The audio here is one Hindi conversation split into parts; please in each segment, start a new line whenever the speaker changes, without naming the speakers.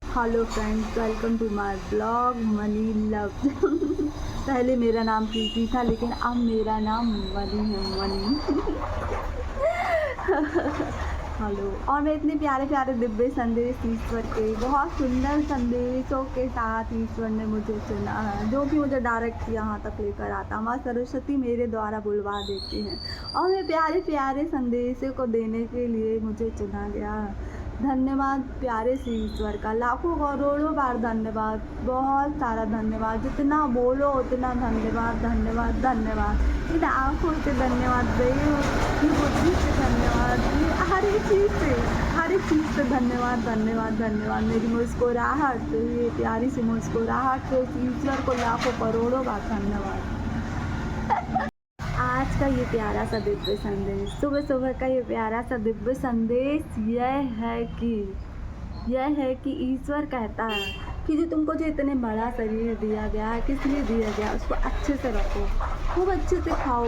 Hello friends, welcome to my blog money love. पहले मेरा नाम प्रीति था, लेकिन अब मेरा नाम मनी है, मनी। हेलो। और मैं इतने प्यारे प्यारे दिव्य संदेश ईश्वर के, बहुत सुंदर संदेशों के साथ ईश्वर ने मुझे चुना है, जो कि मुझे डायरेक्ट यहाँ तक लेकर आता। माँ सरस्वती मेरे द्वारा बुलवा देती हैं और मैं प्यारे प्यारे संदेशों को देने के लिए मुझे चुना गया है। धन्यवाद प्यारे से ईश्वर का, लाखों करोड़ों बार धन्यवाद, बहुत सारा धन्यवाद। जितना बोलो उतना धन्यवाद धन्यवाद धन्यवाद। इन आँखों से धन्यवाद दे, बुद्धि से धन्यवाद, हर एक चीज़ से धन्यवाद धन्यवाद धन्यवाद। मेरी मुस्कुराहट, ये प्यारी सी मुस्कुराहट से ईश्वर को लाखों करोड़ों बार धन्यवाद। आज का ये प्यारा सा दिव्य संदेश, सुबह सुबह का ये प्यारा सा दिव्य संदेश यह है कि ईश्वर कहता है कि जो इतने बड़ा शरीर दिया गया है, किस लिए दिया गया, उसको अच्छे से रखो, खूब अच्छे से खाओ,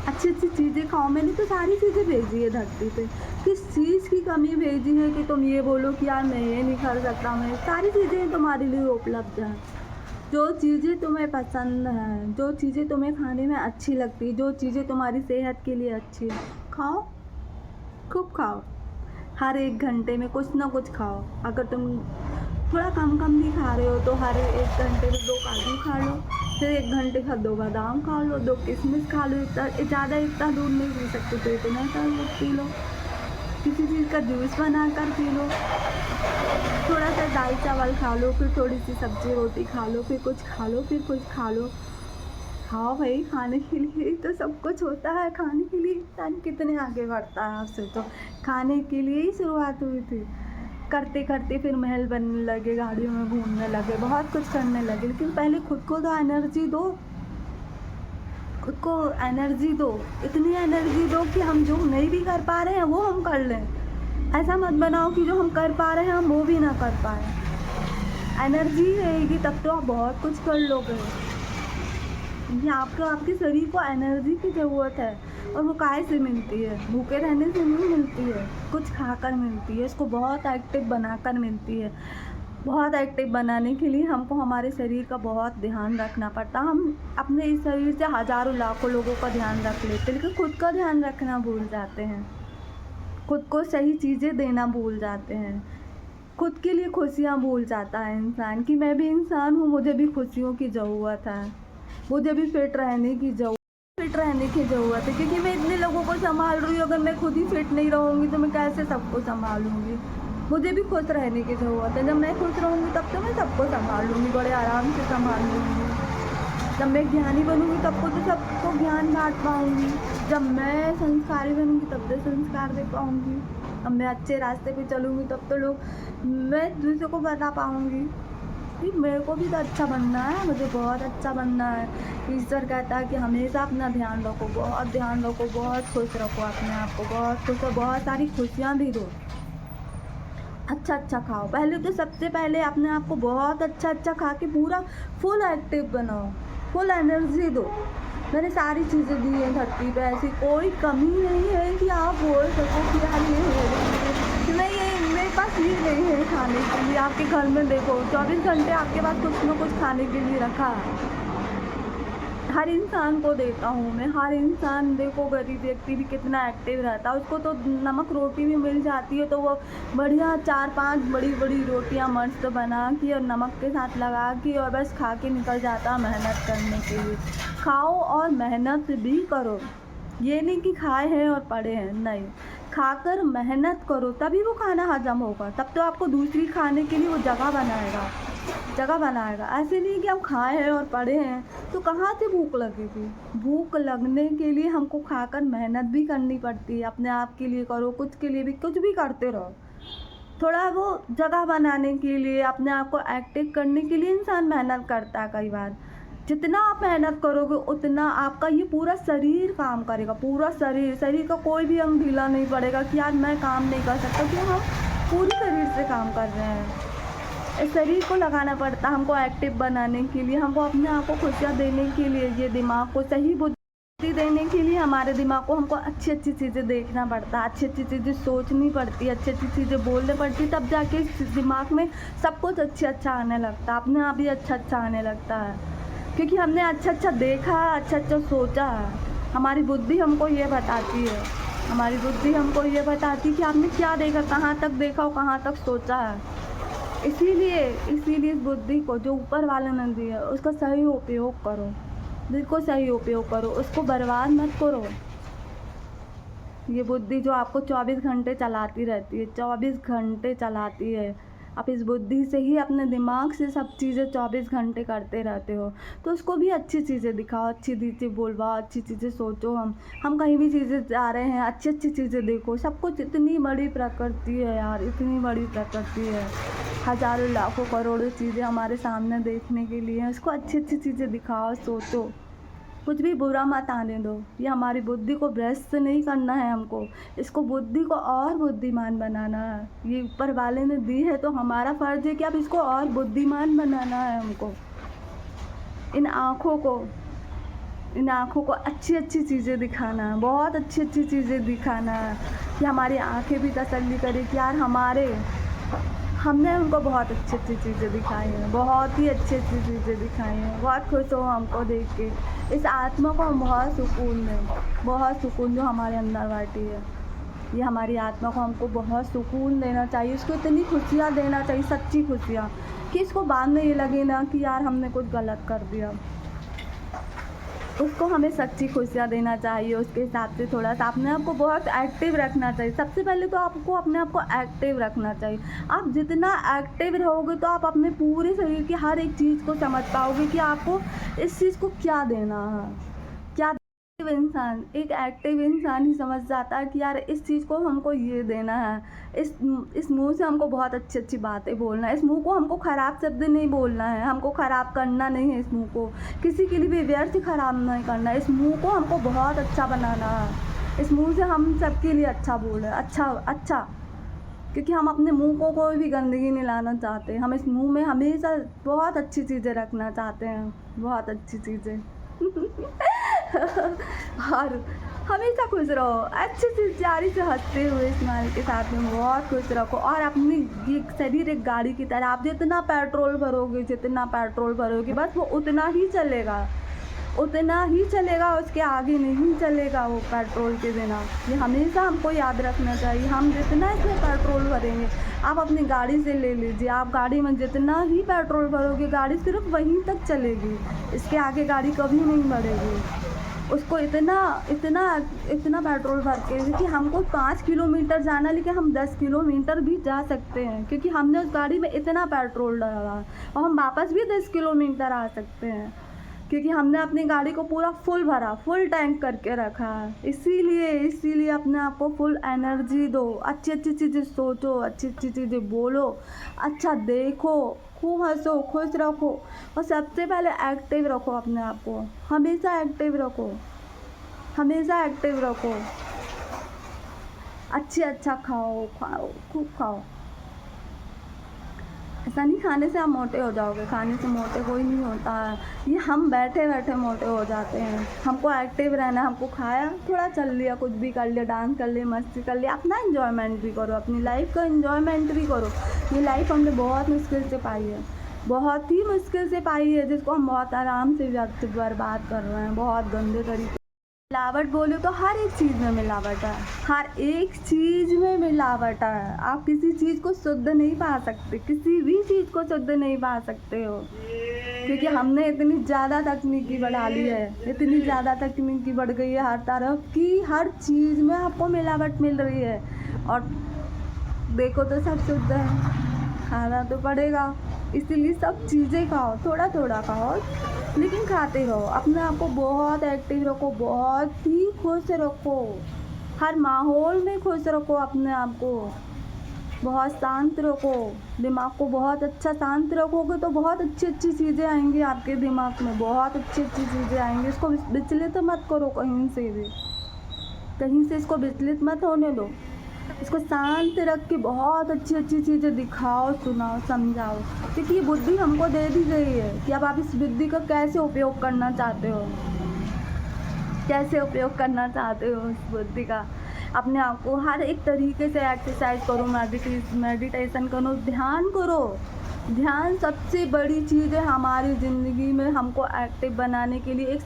अच्छी अच्छी चीज़ें खाओ। मैंने तो सारी चीज़ें भेजी है धरती पे। किस चीज़ की कमी भेजी है कि तुम ये बोलो कि यार मैं ये नहीं कर सकता। मैं सारी चीज़ें तुम्हारे लिए उपलब्ध हैं। जो चीज़ें तुम्हें पसंद हैं, जो चीज़ें तुम्हें खाने में अच्छी लगती, जो चीज़ें तुम्हारी सेहत के लिए अच्छी, खाओ, खूब खाओ। हर एक घंटे में कुछ ना कुछ खाओ। अगर तुम थोड़ा कम भी खा रहे हो तो हर एक घंटे में 2 काजू खा लो, फिर 1 घंटे का 2 बादाम खा लो, 2 किशमिश खा लो। इतना दूध नहीं पी सकते तो इतना सा दूध पी लो, किसी चीज़ का जूस बना कर पी लो, थोड़ा सा दाल चावल खा लो, फिर थोड़ी सी सब्जी रोटी खा लो, फिर कुछ खा लो, फिर कुछ खा लो। खाओ भाई, खाने के लिए तो सब कुछ होता है। खाने के लिए इंसान कितने आगे बढ़ता है। आपसे तो खाने के लिए ही शुरुआत हुई थी। करते करते फिर महल बनने लगे, गाड़ियों में घूमने लगे, बहुत कुछ करने लगे। लेकिन पहले खुद को तो एनर्जी दो, खुद को एनर्जी दो, इतनी एनर्जी दो कि हम जो नहीं भी कर पा रहे हैं वो हम कर लें। ऐसा मत बनाओ कि जो हम कर पा रहे हैं हम वो भी ना कर पाए। एनर्जी रहेगी तब तो आप बहुत कुछ कर लोगे। ये आपके शरीर को एनर्जी की ज़रूरत है, और वो काहे से मिलती है? भूखे रहने से नहीं मिलती है, कुछ खाकर मिलती है। इसको बहुत एक्टिव बनाकर मिलती है। बहुत एक्टिव बनाने के लिए हमको हमारे शरीर का बहुत ध्यान रखना पड़ता। हम अपने इस शरीर से हज़ारों लाखों लोगों का ध्यान रख लेते, लेकिन खुद का ध्यान रखना भूल जाते हैं। खुद को सही चीज़ें देना भूल जाते हैं। खुद के लिए खुशियाँ भूल जाता है इंसान कि मैं भी इंसान हूँ, मुझे भी खुशियों की ज़रूरत है, मुझे भी फिट रहने की ज़रूरत है। क्योंकि मैं इतने लोगों को संभाल रही हूँ, अगर मैं खुद ही फिट नहीं रहूँगी तो मैं कैसे सबको संभालूँगी। मुझे भी खुश रहने की ज़रूरत है। जब मैं खुश रहूँगी तब तो मैं सबको संभाल लूँगी, बड़े आराम से संभाल लूँगी। जब मैं ज्ञानी बनूँगी तब तो सबको ज्ञान बांट पाऊँगी। जब मैं संस्कारी बनूँगी तब तो संस्कार दे पाऊँगी। अब मैं अच्छे रास्ते पे चलूँगी तब तो मैं दूसरों को बता पाऊँगी कि मेरे को भी तो अच्छा बनना है, मुझे बहुत अच्छा बनना है। ईश्वर कहता है कि हमेशा अपना ध्यान रखो, बहुत ध्यान रखो, बहुत खुश रखो अपने आप को, बहुत खुश और बहुत सारी खुशियाँ भी दो। अच्छा खाओ। पहले तो सबसे पहले अपने आप को बहुत अच्छा खा के पूरा फुल एक्टिव बनाओ, फुल एनर्जी दो। मैंने सारी चीज़ें दी हैं धरती पे, ऐसी कोई कमी नहीं है कि आप बोल सको कि यार ये नहीं, मेरे पास ये नहीं है खाने के लिए। आपके घर में देखो 24 घंटे आपके पास कुछ ना कुछ खाने के लिए रखा है। हर इंसान को देता हूँ मैं। हर इंसान देखो, गरीब व्यक्ति भी कितना एक्टिव रहता है, उसको तो नमक रोटी भी मिल जाती है तो वो बढ़िया 4-5 बड़ी बड़ी रोटियाँ मस्त बना के और नमक के साथ लगा के और बस खा के निकल जाता मेहनत करने के लिए। खाओ और मेहनत भी करो। ये नहीं कि खाए हैं और पड़े हैं, नहीं, खाकर मेहनत करो तभी वो खाना हजम होगा। तब तो आपको दूसरी खाने के लिए वो जगह बनाएगा। ऐसे नहीं कि हम खाए हैं और पड़े हैं तो कहाँ से भूख लगेगी। भूख लगने के लिए हमको खाकर मेहनत भी करनी पड़ती है। अपने आप के लिए करो, कुछ के लिए भी, कुछ भी करते रहो। थोड़ा वो जगह बनाने के लिए, अपने आप को एक्टिव करने के लिए इंसान मेहनत करता है। कई बार जितना आप मेहनत करोगे उतना आपका ये पूरा शरीर काम करेगा। पूरा शरीर का कोई भी अंग ढीला नहीं पड़ेगा कि यार मैं काम नहीं कर सकता, क्यों? हम पूरी शरीर से काम कर रहे हैं। इस शरीर को लगाना पड़ता है हमको एक्टिव बनाने के लिए, हमको अपने आप को खुशियाँ देने के लिए, ये दिमाग को सही बुद्धि देने के लिए हमारे दिमाग को हमको अच्छी अच्छी चीज़ें देखना पड़ता है, अच्छी अच्छी चीज़ें सोचनी पड़ती है, अच्छी अच्छी चीज़ें बोलनी पड़ती है, तब जाके इस दिमाग में सब कुछ अच्छा अच्छा आने लगता है, अपने आप ही अच्छा अच्छा आने लगता है, क्योंकि हमने अच्छा अच्छा देखा है, अच्छा अच्छा सोचा है। हमारी बुद्धि हमको ये बताती है, हमारी बुद्धि हमको ये बताती है कि आपने क्या देखा, कहाँ तक देखा और कहाँ तक सोचा है। इसीलिए इस बुद्धि को जो ऊपर वाले ने दी है उसका सही उपयोग करो, बिल्कुल सही उपयोग करो, उसको बर्बाद मत करो। ये बुद्धि जो आपको 24 घंटे चलाती रहती है, 24 घंटे चलाती है, आप इस बुद्धि से ही अपने दिमाग से सब चीज़ें 24 घंटे करते रहते हो। तो उसको भी अच्छी चीज़ें दिखाओ, अच्छी चीज़ें बोलवाओ, अच्छी चीज़ें सोचो। हम कहीं भी चीज़ें जा रहे हैं, अच्छी अच्छी चीज़ें देखो। सब कुछ इतनी बड़ी प्रकृति है यार, इतनी बड़ी प्रकृति है, हज़ारों लाखों करोड़ों चीज़ें हमारे सामने देखने के लिए हैं। उसको अच्छी अच्छी चीज़ें दिखाओ, सोचो, कुछ भी बुरा मत आने दो। ये हमारी बुद्धि को भ्रष्ट नहीं करना है हमको, इसको बुद्धि को और बुद्धिमान बनाना है। ये ऊपर वाले ने दी है तो हमारा फ़र्ज़ है कि अब इसको और बुद्धिमान बनाना है हमको। इन आँखों को अच्छी अच्छी चीज़ें दिखाना है, बहुत अच्छी अच्छी चीज़ें दिखाना है कि हमारी आँखें भी तसल्ली करें कि यार हमने उनको बहुत अच्छी अच्छी चीज़ें दिखाई हैं, बहुत ही अच्छी अच्छी चीज़ें दिखाई हैं। बहुत खुश हो हमको देख के। इस आत्मा को हम बहुत सुकून दें, बहुत सुकून जो हमारे अंदर बैठी है। ये हमारी आत्मा को हमको बहुत सुकून देना चाहिए, उसको इतनी खुशियाँ देना चाहिए, सच्ची खुशियाँ, कि इसको बाद में ये लगे ना कि यार हमने कुछ गलत कर दिया। उसको हमें सच्ची खुशियाँ देना चाहिए। उसके हिसाब से थोड़ा सा अपने आप को बहुत एक्टिव रखना चाहिए। सबसे पहले तो आपको अपने आप को एक्टिव रखना चाहिए। आप जितना एक्टिव रहोगे तो आप अपने पूरे शरीर की हर एक चीज़ को समझ पाओगे कि आपको इस चीज़ को क्या देना है, क्या। एक एक्टिव इंसान ही समझ जाता है कि यार इस चीज़ को हमको ये देना है, इस मुंह से हमको बहुत अच्छी अच्छी बातें बोलना है, इस मुंह को हमको ख़राब शब्द नहीं बोलना है, हमको ख़राब करना नहीं है, इस मुंह को किसी के लिए भी व्यर्थ ख़राब नहीं करना है, इस मुंह को हमको बहुत अच्छा बनाना है, इस मुंह से हम सबके लिए अच्छा बोलें, अच्छा, क्योंकि हम अपने मुंह को कोई भी गंदगी नहीं लाना चाहते। हम इस मुंह में हमेशा बहुत अच्छी चीज़ें रखना चाहते हैं, बहुत अच्छी चीज़ें। और हमेशा खुश रहो, अच्छे से जारी से हंसते हुए स्माइल के साथ में बहुत खुश रखो। और अपनी ये शरीर एक गाड़ी की तरह, आप जितना पेट्रोल भरोगे बस वो उतना ही चलेगा, उसके आगे नहीं चलेगा वो पेट्रोल के बिना। ये हमेशा हमको याद रखना चाहिए। हम जितना इसमें पेट्रोल भरेंगे, आप अपनी गाड़ी से ले लीजिए, आप गाड़ी में जितना ही पेट्रोल भरोगे गाड़ी सिर्फ वहीं तक चलेगी, इसके आगे गाड़ी कभी नहीं बढ़ेगी। उसको इतना पेट्रोल भर के कि हमको 5 किलोमीटर जाना, लेकिन हम 10 किलोमीटर भी जा सकते हैं, क्योंकि हमने उस गाड़ी में इतना पेट्रोल डाला, और हम वापस भी 10 किलोमीटर आ सकते हैं, क्योंकि हमने अपनी गाड़ी को पूरा फुल टैंक करके रखा है। इसीलिए अपने आप को फुल एनर्जी दो, अच्छी अच्छी चीज़ें सोचो, अच्छी अच्छी चीज़ें बोलो, अच्छा देखो, खूब हंसो, खुश रखो, और सबसे पहले एक्टिव रखो अपने आप को, हमेशा एक्टिव रखो। अच्छा खाओ, खूब खाओ। ऐसा नहीं खाने से आप मोटे हो जाओगे, खाने से मोटे कोई नहीं होता है, ये हम बैठे बैठे मोटे हो जाते हैं। हमको एक्टिव रहना, हमको खाया, थोड़ा चल लिया, कुछ भी कर लिया, डांस कर लिया, मस्ती कर लिया, अपना एंजॉयमेंट भी करो, अपनी लाइफ का एंजॉयमेंट भी करो। ये लाइफ हमने बहुत मुश्किल से पाई है, बहुत ही मुश्किल से पाई है, जिसको हम बहुत आराम से वक्त बर्बाद कर रहे हैं, बहुत गंदे तरीके। मिलावट बोलो तो हर एक चीज़ में मिलावट है, हर एक चीज़ में मिलावट है। आप किसी चीज़ को शुद्ध नहीं पा सकते, किसी भी चीज़ को शुद्ध नहीं पा सकते हो, क्योंकि हमने इतनी ज़्यादा तकनीकी बढ़ा ली है, इतनी ज़्यादा तकनीकी बढ़ गई है हर तरफ की, हर चीज़ में आपको मिलावट मिल रही है। और देखो तो सब शुद्ध है, खाना तो पड़ेगा, इसीलिए सब चीज़ें खाओ, थोड़ा थोड़ा खाओ, लेकिन खाते रहो। अपने आप को बहुत एक्टिव रखो, बहुत ही खुश रखो, हर माहौल में खुश रखो अपने आप को, बहुत शांत रखो, दिमाग को बहुत अच्छा शांत रखोगे तो बहुत अच्छी अच्छी चीज़ें आएंगी आपके दिमाग में, बहुत अच्छी अच्छी चीज़ें आएंगी। इसको विचलित मत करो कहीं से इसको विचलित मत होने दो, इसको शांत रख के बहुत अच्छी अच्छी चीज़ें दिखाओ, सुनाओ, समझाओ, क्योंकि ये बुद्धि हमको दे दी गई है कि अब आप इस बुद्धि का कैसे उपयोग करना चाहते हो। कैसे उपयोग करना चाहते हो उस बुद्धि का। अपने आप को हर एक तरीके से एक्सरसाइज करो, मेडिटेशन करो, ध्यान करो। ध्यान सबसे बड़ी चीज़ है हमारी ज़िंदगी में, हमको एक्टिव बनाने के लिए, एक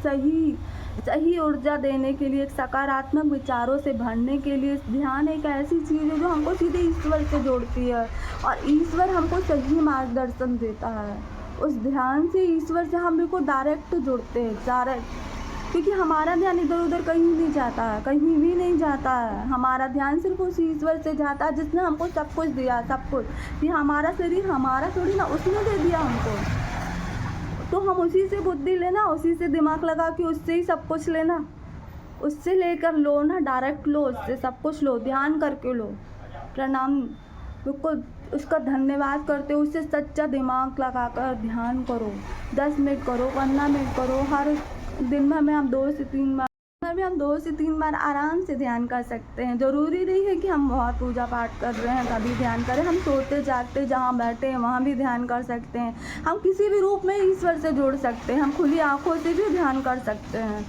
सही ऊर्जा देने के लिए, एक सकारात्मक विचारों से भरने के लिए। ध्यान एक ऐसी चीज़ है जो हमको सीधे ईश्वर से जोड़ती है और ईश्वर हमको सही मार्गदर्शन देता है। उस ध्यान से ईश्वर से हम बिल्कुल डायरेक्ट जुड़ते हैं, डायरेक्ट, क्योंकि हमारा ध्यान इधर उधर कहीं नहीं जाता है, कहीं भी नहीं जाता है। हमारा ध्यान सिर्फ उस ईश्वर से जाता है जिसने हमको सब कुछ दिया, सब कुछ। ये हमारा शरीर हमारा थोड़ी ना, उसने दे दिया हमको, तो हम उसी से बुद्धि लेना, उसी से दिमाग लगा के उससे ही सब कुछ लेना, उससे लेकर लो ना, डायरेक्ट लो, उससे सब कुछ लो, ध्यान करके लो। प्रणाम, बिल्कुल उसका धन्यवाद करते हो, उससे सच्चा दिमाग लगाकर ध्यान करो। 10 मिनट करो, 15 मिनट करो, हर दिन में हम 2 से 3 बार आराम से ध्यान कर सकते हैं। ज़रूरी नहीं है कि हम बहुत पूजा पाठ कर रहे हैं तभी ध्यान करें। हम सोते जागते जहाँ बैठे हैं वहाँ भी ध्यान कर सकते हैं। हम किसी भी रूप में ईश्वर से जुड़ सकते हैं। हम खुली आँखों से भी ध्यान कर सकते हैं।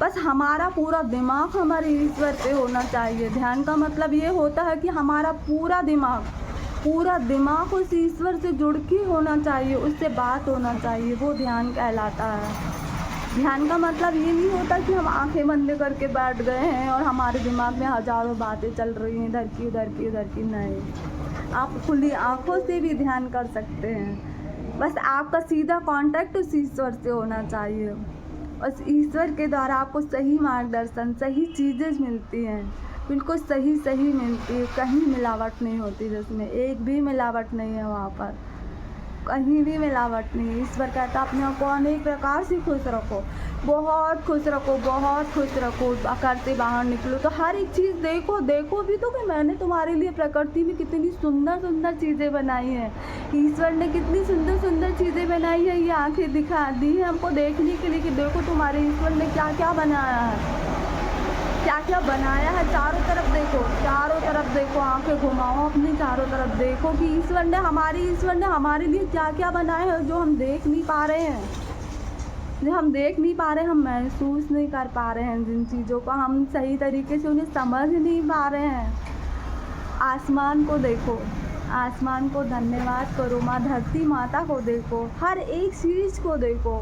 बस हमारा पूरा दिमाग हमारे ईश्वर पे होना चाहिए। ध्यान का मतलब ये होता है कि हमारा पूरा दिमाग उस ईश्वर से जुड़ के होना चाहिए, उससे बात होना चाहिए, वो ध्यान कहलाता है। ध्यान का मतलब ये नहीं होता कि हम आंखें बंद करके बैठ गए हैं और हमारे दिमाग में हज़ारों बातें चल रही हैं, इधर की उधर की उधर की। नहीं, आप खुली आंखों से भी ध्यान कर सकते हैं। बस आपका सीधा कांटेक्ट उस ईश्वर से होना चाहिए। उस ईश्वर के द्वारा आपको सही मार्गदर्शन, सही चीज़ें मिलती हैं, बिल्कुल सही मिलती है। कहीं मिलावट नहीं होती, जिसमें एक भी मिलावट नहीं है, वहाँ पर कहीं भी मिलावट नहीं है। ईश्वर कहता है अपने आप को अनेक प्रकार से खुश रखो, बहुत खुश रखो, बहुत खुश रखो। घर से बाहर निकलो तो हर एक चीज़ देखो भी तो कि मैंने तुम्हारे लिए प्रकृति में कितनी सुंदर चीज़ें बनाई हैं। ईश्वर ने कितनी सुंदर चीज़ें बनाई है, ये आंखें दिखा दी है हमको देखने के लिए कि देखो तुम्हारे ईश्वर ने क्या क्या बनाया है, क्या क्या बनाया है। चारों तरफ देखो, आंखें घुमाओ अपनी, चारों तरफ देखो कि ईश्वर ने हमारे लिए क्या क्या बनाया है, जो हम देख नहीं पा रहे हैं, हम महसूस नहीं कर पा रहे हैं। जिन चीज़ों का हम सही तरीके से उन्हें समझ नहीं पा रहे हैं। आसमान को देखो, आसमान को धन्यवाद करो, माँ धरती माता को देखो, हर एक चीज़ को देखो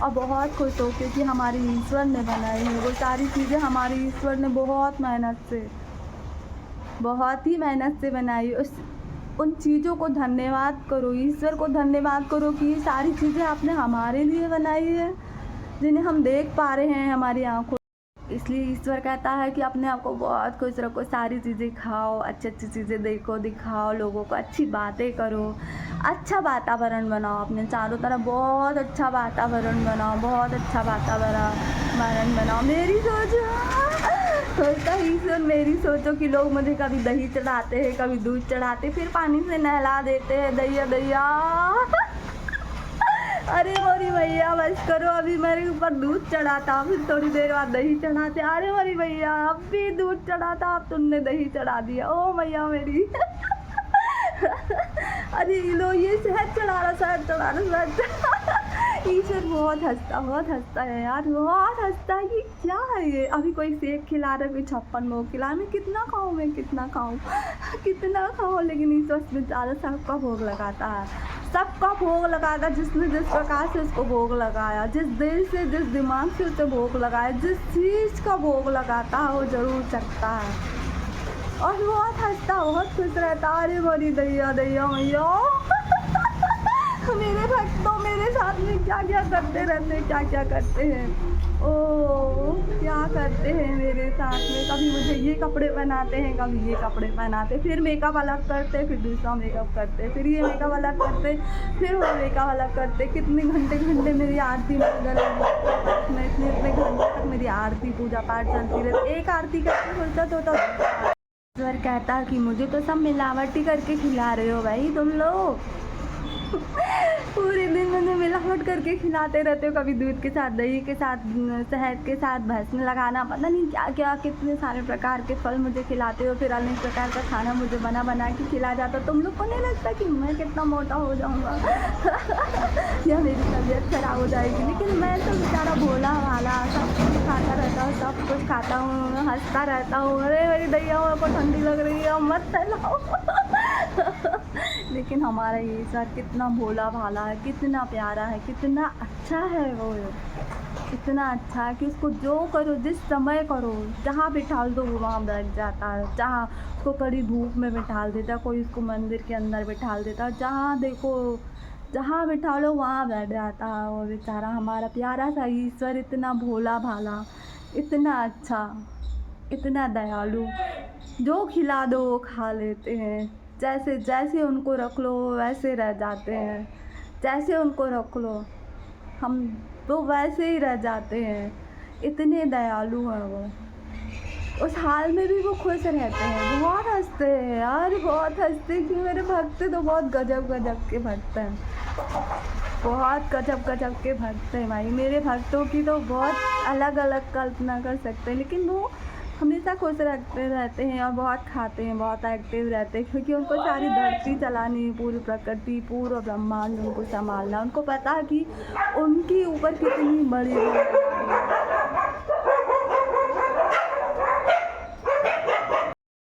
और बहुत खुश हो, क्योंकि हमारी ईश्वर ने बनाई है वो सारी चीज़ें। हमारी ईश्वर ने बहुत ही मेहनत से बनाई। उन चीज़ों को धन्यवाद करो, ईश्वर को धन्यवाद करो कि ये सारी चीज़ें आपने हमारे लिए बनाई है, जिन्हें हम देख पा रहे हैं हमारी आँखों। इसलिए ईश्वर कहता है कि अपने आप को बहुत खुश रखो, सारी चीज़ें खाओ, अच्छी चीज़ें देखो, दिखाओ, लोगों को अच्छी बातें करो, अच्छा वातावरण बनाओ अपने चारों तरफ, बहुत अच्छा वातावरण बनाओ, बहुत अच्छा वातावरण बनाओ। मेरी सोचता है ईश्वर, मेरी सोचो कि लोग मुझे कभी दही चढ़ाते हैं, कभी दूध चढ़ाते, फिर पानी से नहला देते हैं, दैया अरे मोरी भैया बस करो, अभी मेरे ऊपर दूध चढ़ाता, फिर थोड़ी देर बाद दही चढ़ाते। अरे मोरी भैया अब भी दूध चढ़ाता, अब तुमने दही चढ़ा दिया, ओ मैया मेरी अरे लो ये शहद चढ़ा रहा। ईश्वर बहुत हंसता है यार, बहुत हंसता है कि क्या है ये। अभी कोई सेब खिला रहा है, कोई 56 भोग खिला, मैं कितना खाऊं, लेकिन ईश्वर बेचारा सबका भोग लगाता है, सबका भोग लगाता है। जिसने जिस प्रकार से उसको भोग लगाया, जिस दिल से, जिस दिमाग से उसे भोग लगाया, जिस चीज़ का भोग लगाता है वो ज़रूर सकता है। और बहुत हंसता, बहुत खुश रहता। अरे मोरी दैया मैया मेरे भक्तों मेरे साथ में क्या करते रहते, क्या करते हैं, क्या करते हैं मेरे साथ में। कभी मुझे ये कपड़े पहनाते हैं, कभी ये कपड़े पहनाते, फिर मेकअप अलग करते, फिर दूसरा मेकअप करते, फिर ये मेकअप अलग करते, फिर वो मेकअप अलग करते। कितने घंटे मेरी आरती में इतने घंटे तक मेरी आरती पूजा पाठ चलती रहती। एक आरती करके फुर्सत होता। ईश्वर कहता कि मुझे तो सब मिलावटी करके खिला रहे हो भाई तुम लोग, पूरे दिन मुझे मिलावट करके खिलाते रहते हो, कभी दूध के साथ, दही के साथ, शहद के साथ, भैंस में लगाना, पता नहीं क्या क्या कितने सारे प्रकार के फल मुझे खिलाते हो, फिर अनेक प्रकार का खाना मुझे बना बना के खिला जाता। तुम लोग को नहीं लगता कि मैं कितना मोटा हो जाऊँगा या मेरी तबीयत खराब हो जाएगी? लेकिन मैं तो बेचारा भोला भाला सब कुछ खाता रहता हूँ, सब कुछ खाता हूँ, हंसता रहता हूँ। अरे मेरी दैया को ठंडी लग रही है, मत चलाओ लेकिन हमारा ईश्वर कितना भोला भाला है, कितना प्यारा है, कितना अच्छा है वो, इतना अच्छा है कि उसको जो करो, जिस समय करो, जहाँ बिठाल दो वो वहाँ बैठ जाता है। जहाँ उसको कड़ी धूप में बिठाल देता, कोई उसको मंदिर के अंदर बिठाल देता, जहाँ देखो जहाँ बिठा लो वहाँ बैठ जाता है वो बेचारा हमारा प्यारा सा ईश्वर, इतना भोला भाला, इतना अच्छा, इतना दयालु। जो खिला दो वो खा लेते हैं, जैसे जैसे उनको रख लो वैसे रह जाते हैं, जैसे उनको रख लो हम तो वैसे ही रह जाते हैं। इतने दयालु हैं वो, उस हाल में भी वो खुश रहते हैं। बहुत हंसते हैं यार, बहुत हंसते हैं कि मेरे भक्त तो बहुत गजब गजब के भक्त हैं, बहुत गजब गजब के भक्त हैं भाई। मेरे भक्तों की तो बहुत अलग अलग कल्पना कर सकते हैं, लेकिन वो हमेशा खुश रखते रहते हैं और बहुत खाते हैं, बहुत एक्टिव रहते हैं, क्योंकि उनको सारी धरती चलानी, पूरी प्रकृति, पूरा ब्रह्मांड उनको संभालना। उनको पता है कि उनके ऊपर कितनी बड़ी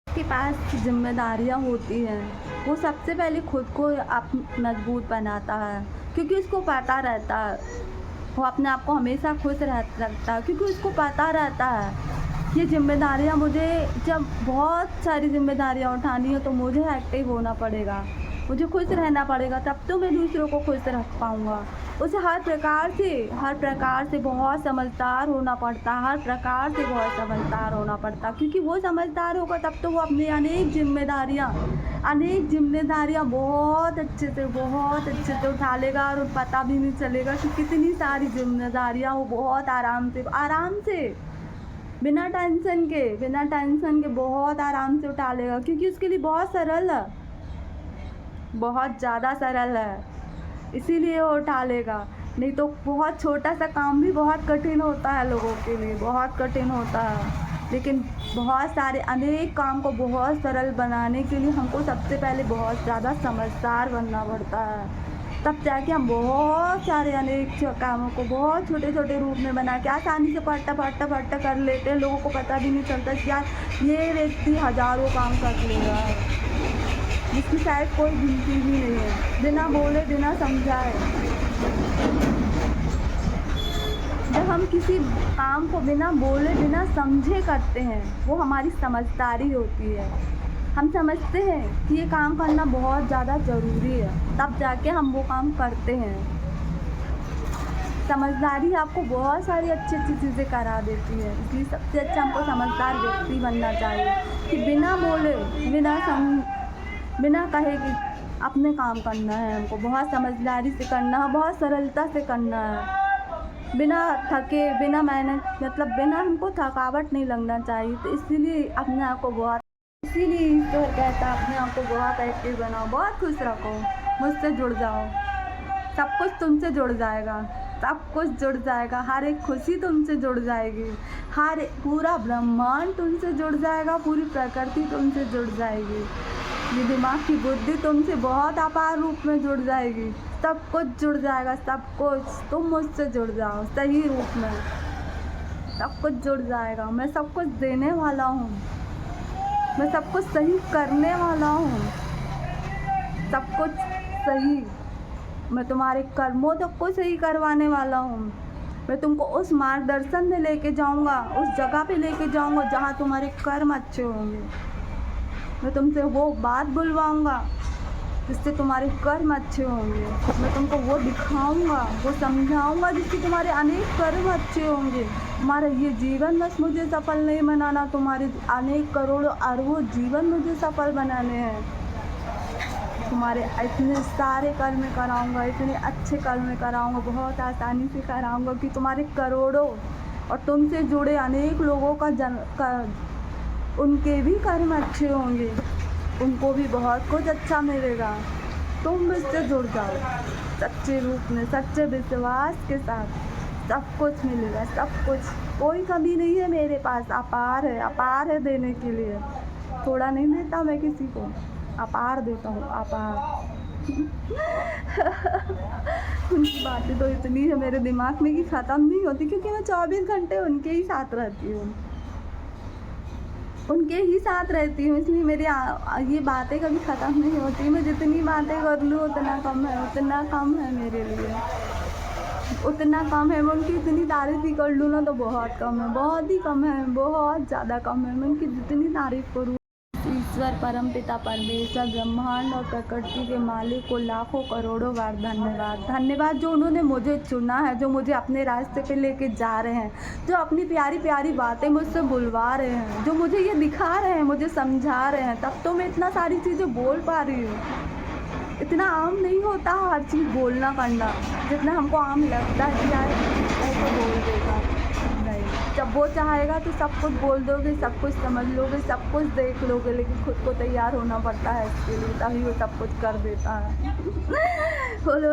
के पास जिम्मेदारियाँ होती हैं। वो सबसे पहले खुद को आप मजबूत बनाता है, क्योंकि उसको पता रहता है, वो अपने आप को हमेशा खुश रखता है, क्योंकि उसको पता रहता है ये जिम्मेदारियाँ मुझे, जब बहुत सारी जिम्मेदारियाँ उठानी हो तो मुझे एक्टिव होना पड़ेगा, मुझे खुश रहना पड़ेगा, तब तो मैं दूसरों को खुश रख पाऊँगा। उसे हर प्रकार से बहुत समझदार होना पड़ता, हर प्रकार से बहुत समझदार होना पड़ता, क्योंकि वो समझदार होगा तब तो वो अपनी अनेक जिम्मेदारियाँ बहुत अच्छे से उठा लेगा, और पता भी नहीं चलेगा कि कितनी सारी जिम्मेदारियाँ वो बहुत आराम से बिना टेंशन के बहुत आराम से उठा लेगा, क्योंकि उसके लिए बहुत सरल है, बहुत ज़्यादा सरल है, इसीलिए वो उठा लेगा। नहीं तो बहुत छोटा सा काम भी बहुत कठिन होता है, लोगों के लिए बहुत कठिन होता है। लेकिन बहुत सारे अनेक काम को बहुत सरल बनाने के लिए हमको सबसे पहले बहुत ज़्यादा समझदार बनना पड़ता है, तब जाके हम बहुत सारे अनेक कामों को बहुत छोटे छोटे रूप में बना के आसानी से पट्टा कर लेते हैं। लोगों को पता भी नहीं चलता कि यार ये व्यक्ति हज़ारों काम कर ले रहा है, जिसकी शायद कोई गिनती भी नहीं है, बिना बोले बिना समझाए। जब हम किसी काम को बिना बोले बिना समझे करते हैं, वो हमारी समझदारी होती है। हम समझते हैं कि ये काम करना बहुत ज़्यादा ज़रूरी है, तब जाके हम वो काम करते हैं। समझदारी आपको बहुत सारी अच्छी चीज़ें करा देती है, इसलिए सबसे अच्छा हमको समझदार व्यक्ति बनना चाहिए कि बिना बोले बिना कहे कि अपने काम करना है, हमको बहुत समझदारी से करना है, बहुत सरलता से करना है, बिना थके, बिना मेहनत, मतलब बिना हमको थकावट नहीं लगना चाहिए। तो इसीलिए अपने आप को इसीलिए ईश्वर कहता है अपने आप को बहुत एक्टिव बनाओ, बहुत खुश रखो, मुझसे जुड़ जाओ, सब कुछ तुमसे जुड़ जाएगा, हर एक खुशी तुमसे जुड़ जाएगी, पूरा ब्रह्मांड तुमसे जुड़ जाएगा, पूरी प्रकृति तुमसे जुड़ जाएगी, ये दिमाग की बुद्धि तुमसे बहुत अपार रूप में जुड़ जाएगी, सब कुछ जुड़ जाएगा, सब कुछ। तुम मुझसे जुड़ जाओ सही रूप में, सब कुछ जुड़ जाएगा। मैं सब कुछ देने वाला हूँ, मैं सब कुछ सही करने वाला हूँ, सब कुछ सही, मैं तुम्हारे कर्मों तक को सही करवाने वाला हूँ। मैं तुमको उस मार्गदर्शन में लेके जाऊँगा, उस जगह पे लेके जाऊँगा जहाँ तुम्हारे कर्म अच्छे होंगे। मैं तुमसे वो बात बुलवाऊँगा जिससे तुम्हारे कर्म अच्छे होंगे। मैं तुमको वो दिखाऊंगा, वो समझाऊंगा जिससे तुम्हारे अनेक कर्म अच्छे होंगे। तुम्हारा ये जीवन बस मुझे सफल नहीं बनाना, तुम्हारे अनेक करोड़ों अरबों जीवन मुझे सफल बनाने हैं। तुम्हारे इतने सारे कर्म कराऊंगा, इतने अच्छे कर्म कराऊंगा, बहुत आसानी से कराऊंगा कि तुम्हारे करोड़ों और तुमसे जुड़े अनेक लोगों का उनके भी कर्म अच्छे होंगे, उनको भी बहुत कुछ अच्छा मिलेगा। तुम मुझसे जुड़ जाओ सच्चे रूप में, सच्चे विश्वास के साथ। सब कुछ मिलेगा, सब कुछ, कोई कमी नहीं है मेरे पास। अपार है देने के लिए। थोड़ा नहीं देता मैं किसी को, अपार देता हूँ, अपार। उनकी बातें तो इतनी है मेरे दिमाग में कि ख़त्म नहीं होती, क्योंकि मैं 24 घंटे उनके ही साथ रहती हूँ, उनके ही साथ रहती हूँ, इसलिए मेरी ये बातें कभी ख़त्म नहीं होती। मैं जितनी बातें कर लूँ उतना कम है, उतना कम है मेरे लिए, उतना कम है। मैं उनकी इतनी तारीफ़ ही कर लूँ ना तो बहुत कम है, बहुत ही कम है, बहुत ज़्यादा कम है। मैं उनकी जितनी तारीफ़ करूँ। ईश्वर परमपिता परमेश्वर ब्रह्मांड और प्रकृति के मालिक को लाखों करोड़ों बार धन्यवाद। धन्यवाद जो उन्होंने मुझे चुना है, जो मुझे अपने रास्ते पे लेके जा रहे हैं, जो अपनी प्यारी प्यारी बातें मुझसे बुलवा रहे हैं, जो मुझे ये दिखा रहे हैं, मुझे समझा रहे हैं, तब तो मैं इतना सारी चीज़ें बोल पा रही हूँ। इतना आम नहीं होता हर चीज़ बोलना करना, जितना हमको आम लगता है कि यार ऐसे बोल देगा। नहीं, जब वो चाहेगा तो सब कुछ बोल दोगे, सब कुछ समझ लोगे, सब कुछ देख लोगे, लेकिन खुद को तैयार होना पड़ता है इसके लिए, तभी वो सब कुछ कर देता है। बोलो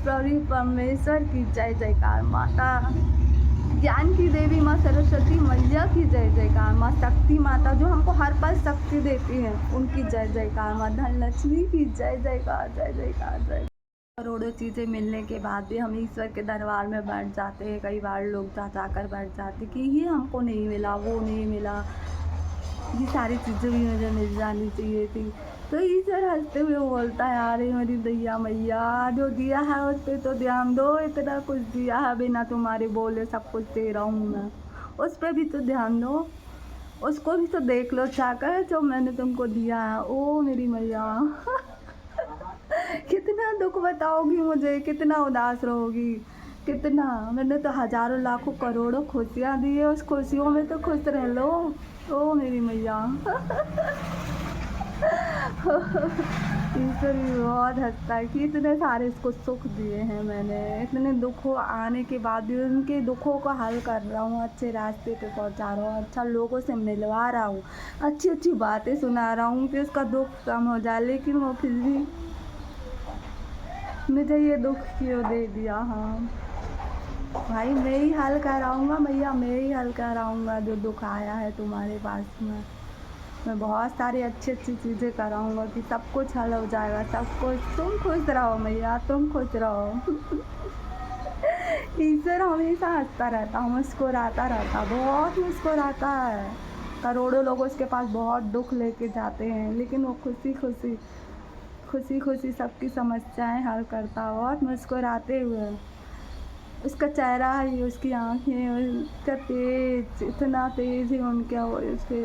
प्रभु परमेश्वर की जय जयकार। माता ज्ञान की देवी माँ सरस्वती मैया की जय जयकार। माँ शक्ति माता जो हमको हर पल शक्ति देती हैं, उनकी जय जयकार। माँ धनलक्ष्मी की जय जयकार, जय जयकार, जय। करोड़ों चीज़ें मिलने के बाद भी हम ईश्वर के दरबार में बैठ जाते हैं। कई बार लोग जा कर बैठ जाते कि ये हमको नहीं मिला, वो नहीं मिला, ये सारी चीज़ें भी मुझे मिल जानी चाहिए थी। तो ईश्वर हंसते हुए बोलता है, अरे मेरी दैया मैया, जो दिया है उस पर तो ध्यान दो। इतना कुछ दिया है, बिना तुम्हारे बोले सब कुछ दे रहा हूँ मैं, उस पर भी तो ध्यान दो, उसको भी तो देख लो चाकर जो मैंने तुमको दिया है। ओ मेरी मैया, कितना दुख बताओगी मुझे, कितना उदास रहोगी, कितना। मैंने तो हज़ारों लाखों करोड़ों खुशियाँ दी है, उस खुशियों में तो खुश रह लो। ओ मेरी मैया। ईश्वर भी बहुत हंसता है कि इतने सारे इसको सुख दिए हैं मैंने, इतने दुखों आने के बाद भी उनके दुखों को हल कर रहा हूँ, अच्छे रास्ते पे पहुँचा रहा हूँ, अच्छा लोगों से मिलवा रहा हूँ, अच्छी अच्छी बातें सुना रहा हूँ कि उसका दुख कम हो जाए। लेकिन वो फिर भी मुझे ये दुख क्यों दे दिया। हाँ भाई, मैं ही हल कराऊँगा मैया, मैं ही हल कराऊँगा जो दुख आया है तुम्हारे पास में। मैं बहुत सारी अच्छी अच्छी चीज़ें कराऊँगा कि सब कुछ हल हो जाएगा, सब कुछ। तुम खुश रहो मैया, तुम खुश रहो। ईश्वर हमेशा हंसता रहता, मुस्कुराता रहता, बहुत मुस्कुराता है। करोड़ों लोग उसके पास बहुत दुख लेके जाते हैं, लेकिन वो खुशी खुशी खुशी खुशी सबकी समस्याएं हल करता, बहुत मुस्कुराते हुए। उसका चेहरा ही, उसकी आँखें, उसका तेज, इतना तेज है उनके, उसके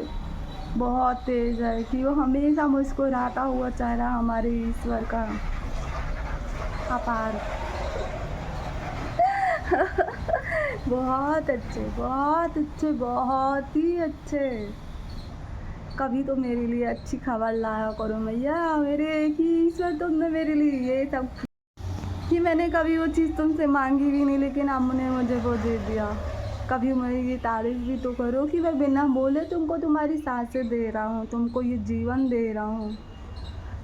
बहुत तेज है कि वो हमेशा मुस्कुराता हुआ चेहरा हमारे ईश्वर का अपार। बहुत अच्छे, बहुत अच्छे, बहुत ही अच्छे। कभी तो मेरे लिए अच्छी खबर लाया करो मैया, मेरे कि ईश्वर तुमने मेरे लिए ये सब कि मैंने कभी वो चीज़ तुमसे मांगी भी नहीं, लेकिन आपने मुझे वो दे दिया। कभी मेरी ये तारीफ़ भी तो करो कि मैं बिना बोले तुमको तुम्हारी सांसें दे रहा हूँ, तुमको ये जीवन दे रहा हूँ,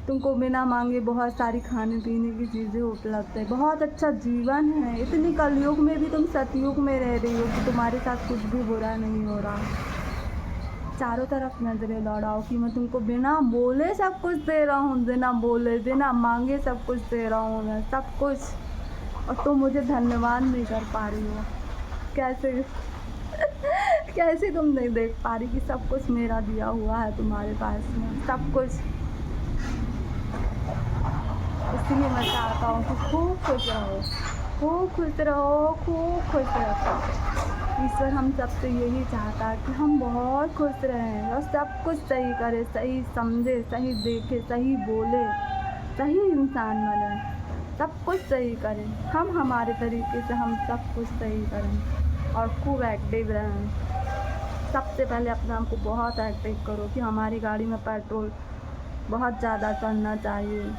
तुमको बिना मांगे बहुत सारी खाने पीने की चीज़ें उपलब्ध है, बहुत अच्छा जीवन है। इतनी कलयुग में भी तुम सतयुग में रह रही हो कि तुम्हारे साथ कुछ भी बुरा नहीं हो रहा। चारों तरफ नज़रें दौड़ाओ कि मैं तुमको बिना बोले सब कुछ दे रहा हूँ, बिना बोले बिना मांगे सब कुछ दे रहा हूँ मैं, सब कुछ। और तुम मुझे धन्यवाद नहीं कर पा रही हो। कैसे कैसे तुम नहीं देख पा रही कि सब कुछ मेरा दिया हुआ है तुम्हारे पास में, सब कुछ। इसलिए मैं चाहता हूँ कि खूब खुश रहो, खूब खुश रहो, खूब खुश रहो। ईश्वर हम सबसे यही चाहता है कि हम बहुत खुश रहें और सब कुछ सही करें, सही समझे, सही देखे, सही बोले, सही इंसान बने, सब कुछ सही करें। हम हमारे तरीके से हम सब कुछ सही करें और खूब एक्टिव रहें। सबसे पहले अपने आप को बहुत एक्टिव करो कि हमारी गाड़ी में पेट्रोल बहुत ज़्यादा करना चाहिए।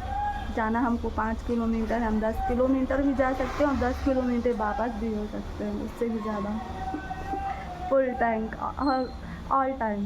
जाना हमको 5 किलोमीटर, हम 10 किलोमीटर भी जा सकते हैं और 10 किलोमीटर वापस भी हो सकते हैं, उससे भी ज़्यादा। Full tank all time.